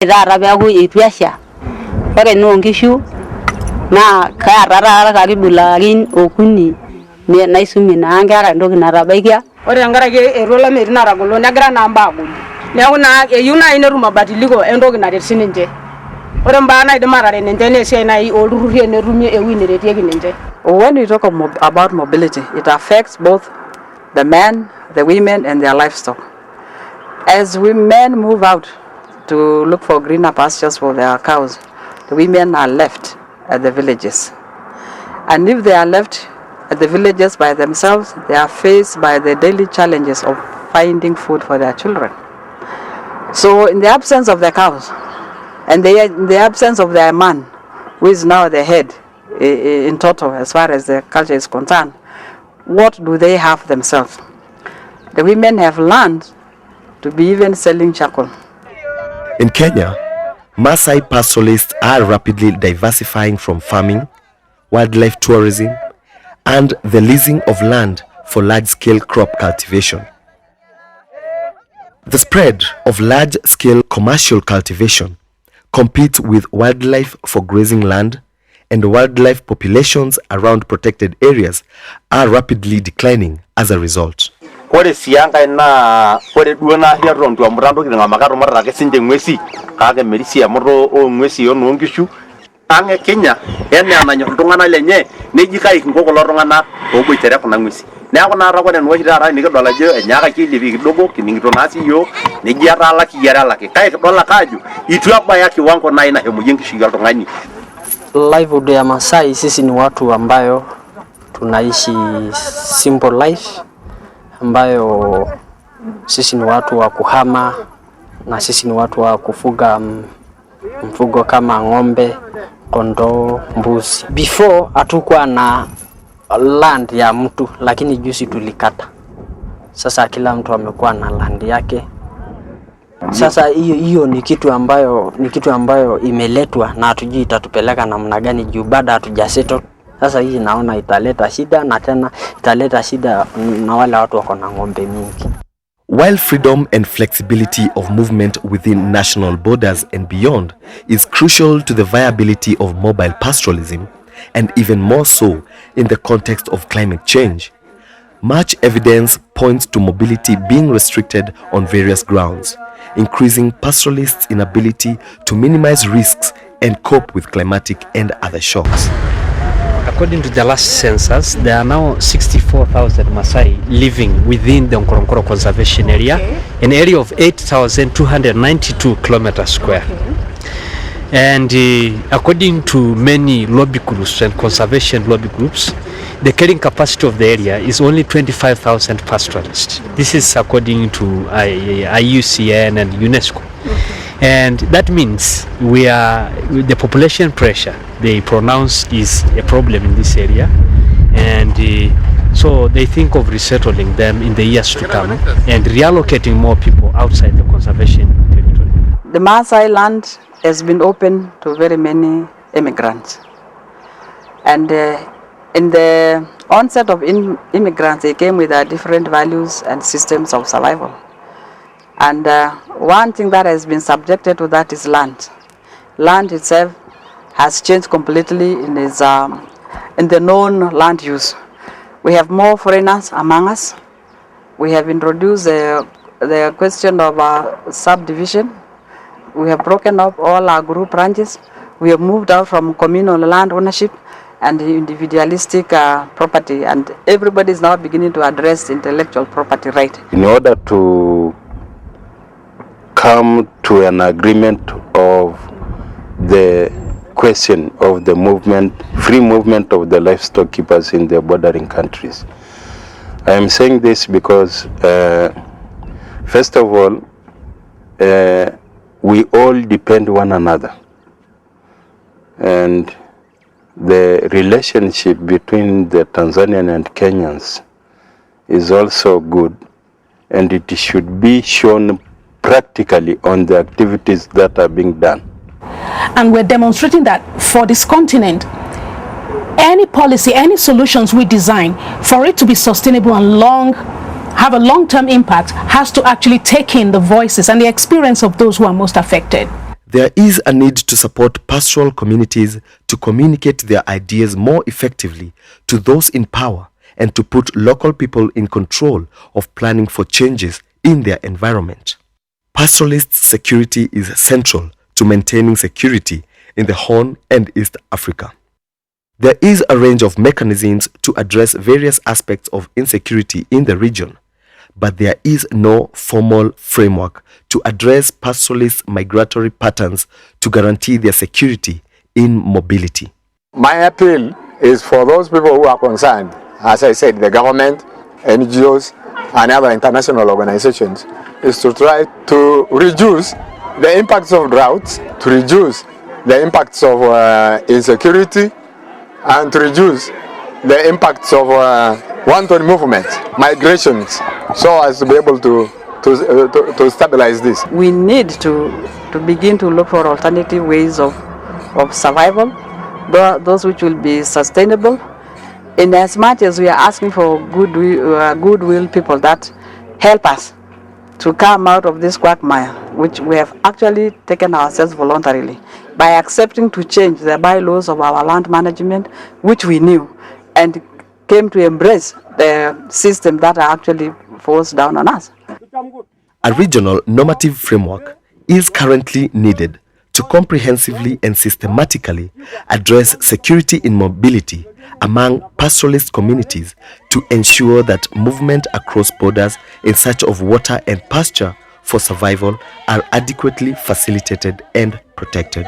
Idara beaku ituasha ore nongishu na karara karibu larin okuni ne naisumi na ngara ndoki natabaikia ore ngara ke erola meri naragolo negira namba agulu neeku na eyuna ina ruma badiliko endoki naret sininje ore mbaa naidim atare ninje ne siai nai oltururi enerumie ewini retieki ninje. When we talk about mobility, it affects both the men, the women and their livestock. As we men move out to look for greener pastures for their cows, the women are left at the villages. And if they are left at the villages by themselves, they are faced by the daily challenges of finding food for their children. So in the absence of the cows, and in the absence of their man, who is now the head in total as far as the culture is concerned, what do they have themselves? The women have learned to be even selling charcoal. In Kenya, Maasai pastoralists are rapidly diversifying from farming, wildlife tourism, and the leasing of land for large-scale crop cultivation. The spread of large-scale commercial cultivation competes with wildlife for grazing land, and wildlife populations around protected areas are rapidly declining as a result. Ore sianga na ore duona hiaron tu amrando kinga makaro marra ke sinje ngwesi kage merisi amro o ngwesi yo nongishu ange Kenya ene ananyo ntungana lenye nejika ikingo kulo tungana oboitere kuna ngwesi neeku naara kore nwo hitara nikidol ajo enyaka kilipi kidogo kiningito nasi yo nejiata alaki yara alaki kai kidola kaju itu abaya kiwango na ina hemu yengishu ya tungani. Livelihood ya Masai, sisi ni watu ambayo tunaishi simple life, ambayo sisi ni watu wa kuhama na sisi ni watu wa kufuga mfugo kama ng'ombe, kondoo, mbuzi. Before hatukuwa na land ya mtu, lakini juzi tulikata. Sasa kila mtu amekuwa na land yake. Sasa hiyo ni kitu ambayo imeletwa na hatujui itatupeleka namna gani juu bado hatujasettle. Sasa hii naona italeta shida na tena italeta shida na wale watu wako na ng'ombe mingi. While freedom and flexibility of movement within national borders and beyond is crucial to the viability of mobile pastoralism, and even more so in the context of climate change, much evidence points to mobility being restricted on various grounds, increasing pastoralists' inability to minimize risks and cope with climatic and other shocks. According to the last census, there are now 64,000 Maasai living within the Nkoronkoro Conservation Area, an area of 8,292 kilometers square. And according to many lobby groups and conservation lobby groups, the carrying capacity of the area is only 25,000 pastoralists. This is according to IUCN and UNESCO. And that means the population pressure they pronounce is a problem in this area, and so they think of resettling them in the years to come and reallocating more people outside the conservation territory. The Maasai land has been open to very many immigrants, and in the onset of immigrants, they came with different values and systems of survival. And one thing that has been subjected to that is land. Land itself has changed completely in the known land use. We have more foreigners among us. We have introduced the question of subdivision. We have broken up all our group ranches. We have moved out from communal land ownership and individualistic property, and everybody is now beginning to address intellectual property right. In order to come to an agreement of the question of the movement, free movement of the livestock keepers in the bordering countries. I am saying this because, first of all, we all depend one another, and the relationship between the Tanzanian and Kenyans is also good, and it should be shown practically on the activities that are being done. And we're demonstrating that for this continent, any policy, any solutions we design, for it to be sustainable and have a long-term impact, has to actually take in the voices and the experience of those who are most affected. There is a need to support pastoral communities to communicate their ideas more effectively to those in power and to put local people in control of planning for changes in their environment. Pastoralist security is central to maintaining security in the Horn and East Africa. There is a range of mechanisms to address various aspects of insecurity in the region, but there is no formal framework to address pastoralist migratory patterns to guarantee their security in mobility. My appeal is for those people who are concerned, as I said, the government, NGOs, and other international organizations, is to try to reduce the impacts of droughts, to reduce the impacts of insecurity, and to reduce the impacts of wanton movement, migrations, so as to be able to stabilize this. We need to begin to look for alternative ways of survival, those which will be sustainable, in as much as we are asking for goodwill people that help us to come out of this quagmire, which we have actually taken ourselves voluntarily by accepting to change the bylaws of our land management, which we knew, and came to embrace the system that are actually forced down on us. A regional normative framework is currently needed to comprehensively and systematically address security in mobility among pastoralist communities to ensure that movement across borders in search of water and pasture for survival are adequately facilitated and protected.